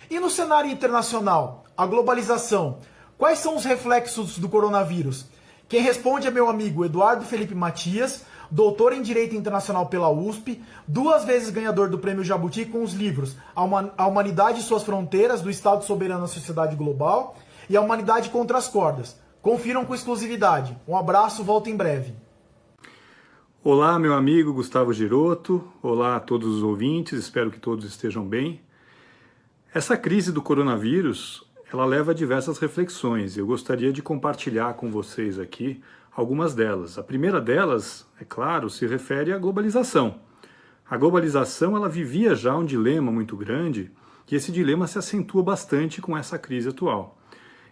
E no cenário internacional, a globalização, quais são os reflexos do coronavírus? Quem responde é meu amigo Eduardo Felipe Matias, doutor em Direito Internacional pela USP, 2 vezes ganhador do Prêmio Jabuti com os livros A Humanidade e Suas Fronteiras, do Estado Soberano à Sociedade Global, e A Humanidade contra as Cordas. Confiram com exclusividade. Um abraço, volto em breve. Olá, meu amigo Gustavo Giroto. Olá a todos os ouvintes, espero que todos estejam bem. Essa crise do coronavírus, ela leva a diversas reflexões. Eu gostaria de compartilhar com vocês aqui algumas delas. A primeira delas, é claro, se refere à globalização. A globalização, ela vivia já um dilema muito grande, e esse dilema se acentua bastante com essa crise atual.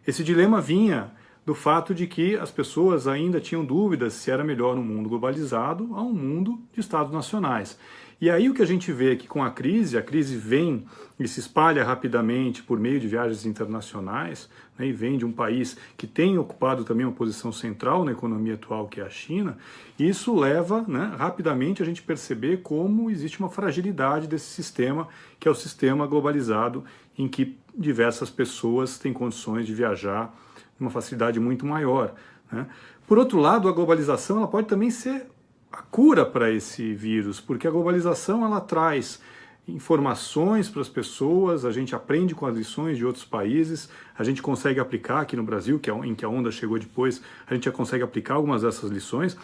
Esse dilema vinha do fato de que as pessoas ainda tinham dúvidas se era melhor um mundo globalizado a um mundo de estados nacionais. E aí o que a gente vê é que com a crise vem e se espalha rapidamente por meio de viagens internacionais, né, e vem de um país que tem ocupado também uma posição central na economia atual, que é a China, e isso leva, né, rapidamente a gente perceber como existe uma fragilidade desse sistema, que é o sistema globalizado, em que diversas pessoas têm condições de viajar uma facilidade muito maior, né? Por outro lado, a globalização ela pode também ser a cura para esse vírus, porque a globalização ela traz informações para as pessoas, a gente aprende com as lições de outros países, a gente consegue aplicar aqui no Brasil, em que a onda chegou depois, a gente já consegue aplicar algumas dessas lições.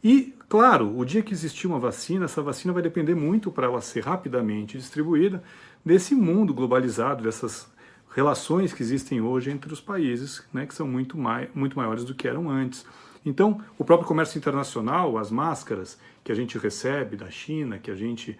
E, claro, o dia que existir uma vacina, essa vacina vai depender muito para ela ser rapidamente distribuída desse mundo globalizado, dessas relações que existem hoje entre os países, né, que são muito maiores do que eram antes. Então, o próprio comércio internacional, as máscaras que a gente recebe da China, que a gente,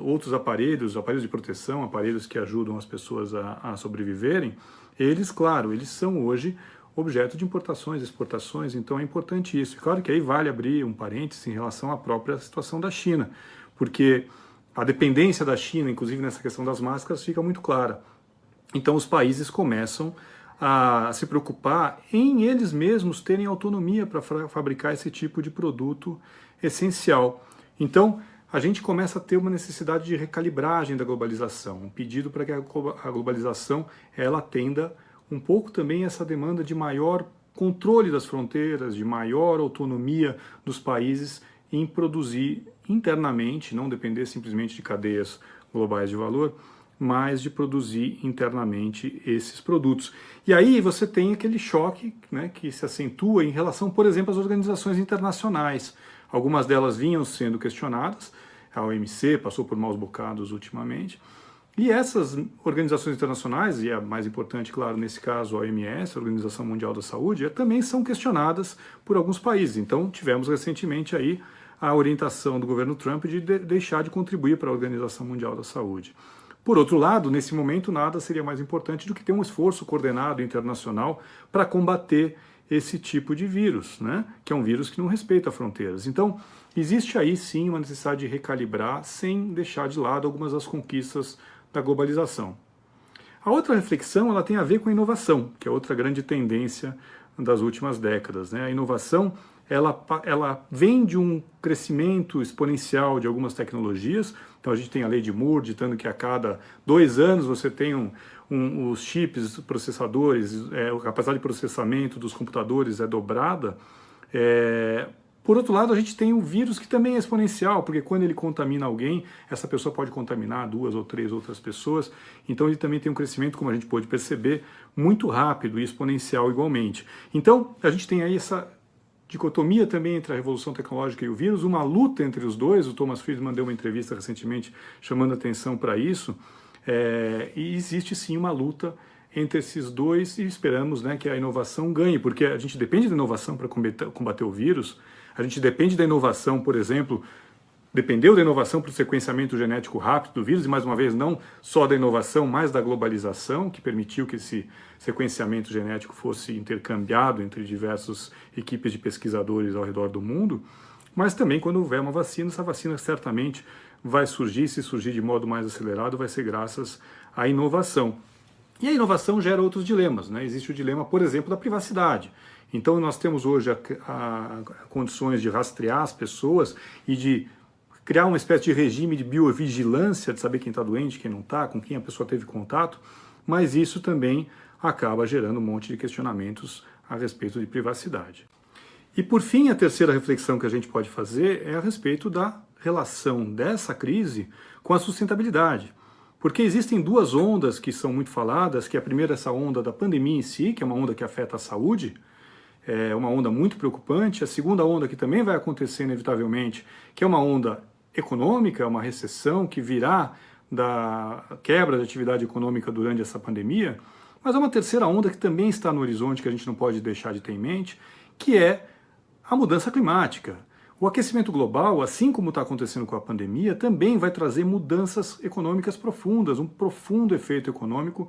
outros aparelhos de proteção, aparelhos que ajudam as pessoas a sobreviverem, eles, claro, eles são hoje objeto de importações e exportações, então é importante isso. E claro que aí vale abrir um parênteses em relação à própria situação da China, porque a dependência da China, inclusive nessa questão das máscaras, fica muito clara. Então os países começam a se preocupar em eles mesmos terem autonomia para fabricar esse tipo de produto essencial. Então a gente começa a ter uma necessidade de recalibragem da globalização, um pedido para que a globalização ela atenda um pouco também essa demanda de maior controle das fronteiras, de maior autonomia dos países em produzir internamente, não depender simplesmente de cadeias globais de valor, mas de produzir internamente esses produtos. E aí você tem aquele choque, né, que se acentua em relação, por exemplo, às organizações internacionais. Algumas delas vinham sendo questionadas, a OMC passou por maus bocados ultimamente, e essas organizações internacionais, e a mais importante, claro, nesse caso a OMS, a Organização Mundial da Saúde, também são questionadas por alguns países. Então tivemos recentemente aí a orientação do governo Trump de deixar de contribuir para a Organização Mundial da Saúde. Por outro lado, nesse momento, nada seria mais importante do que ter um esforço coordenado internacional para combater esse tipo de vírus, né? Que é um vírus que não respeita fronteiras. Então, existe aí sim uma necessidade de recalibrar sem deixar de lado algumas das conquistas da globalização. A outra reflexão ela tem a ver com a inovação, que é outra grande tendência das últimas décadas, né? A inovação ela vem de um crescimento exponencial de algumas tecnologias. Então a gente tem a lei de Moore, ditando que a cada 2 anos você tem os chips, processadores, a capacidade de processamento dos computadores é dobrada. Por outro lado, a gente tem o vírus que também é exponencial, porque quando ele contamina alguém, essa pessoa pode contaminar 2 ou 3 outras pessoas. Então ele também tem um crescimento, como a gente pôde perceber, muito rápido e exponencial igualmente. Então a gente tem aí essa dicotomia também entre a revolução tecnológica e o vírus, uma luta entre os dois. O Thomas Friedman deu uma entrevista recentemente chamando atenção para isso, e existe sim uma luta entre esses dois e esperamos, né, que a inovação ganhe, porque a gente depende da inovação para combater o vírus, a gente depende da inovação, por exemplo, dependeu da inovação para o sequenciamento genético rápido do vírus, e mais uma vez não só da inovação, mas da globalização, que permitiu que esse sequenciamento genético fosse intercambiado entre diversas equipes de pesquisadores ao redor do mundo, mas também quando houver uma vacina, essa vacina certamente vai surgir, se surgir de modo mais acelerado, vai ser graças à inovação. E a inovação gera outros dilemas, né? Existe o dilema, por exemplo, da privacidade. Então nós temos hoje condições de rastrear as pessoas e de criar uma espécie de regime de biovigilância, de saber quem está doente, quem não está, com quem a pessoa teve contato, mas isso também acaba gerando um monte de questionamentos a respeito de privacidade. E por fim, a terceira reflexão que a gente pode fazer é a respeito da relação dessa crise com a sustentabilidade. Porque existem duas ondas que são muito faladas, que a primeira é essa onda da pandemia em si, que é uma onda que afeta a saúde, é uma onda muito preocupante. A segunda onda que também vai acontecer inevitavelmente, que é uma onda econômica, uma recessão que virá da quebra da atividade econômica durante essa pandemia. Mas há uma terceira onda que também está no horizonte, que a gente não pode deixar de ter em mente, que é a mudança climática. O aquecimento global, assim como está acontecendo com a pandemia, também vai trazer mudanças econômicas profundas, um profundo efeito econômico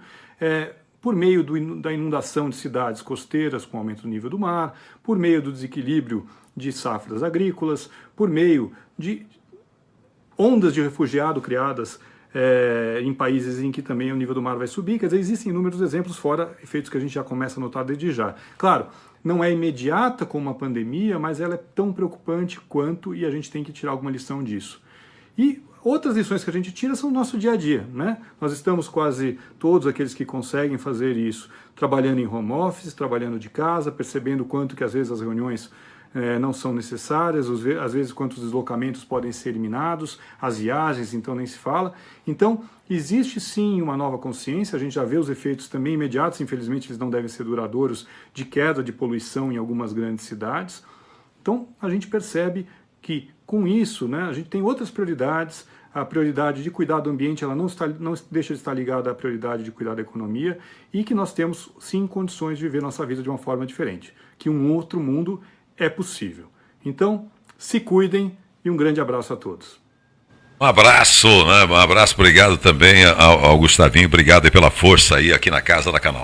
por meio da inundação de cidades costeiras com aumento do nível do mar, por meio do desequilíbrio de safras agrícolas, por meio de ondas de refugiado criadas em países em que também o nível do mar vai subir. Quer dizer, existem inúmeros exemplos, fora efeitos que a gente já começa a notar desde já. Claro, não é imediata como uma pandemia, mas ela é tão preocupante quanto, e a gente tem que tirar alguma lição disso. E outras lições que a gente tira são o nosso dia a dia, né? Nós estamos quase todos aqueles que conseguem fazer isso, trabalhando em home office, trabalhando de casa, percebendo o quanto que às vezes as reuniões não são necessárias, às vezes quantos deslocamentos podem ser eliminados, as viagens, então nem se fala. Então, existe sim uma nova consciência, a gente já vê os efeitos também imediatos, infelizmente eles não devem ser duradouros, de queda de poluição em algumas grandes cidades. Então, a gente percebe que com isso, né, a gente tem outras prioridades. A prioridade de cuidar do ambiente ela não deixa de estar ligada à prioridade de cuidar da economia, e que nós temos sim condições de viver nossa vida de uma forma diferente, que um outro mundo é possível. Então, se cuidem e um grande abraço a todos. Um abraço, né? Um abraço, obrigado também ao Gustavinho, obrigado aí pela força aí aqui na Casa da Canal.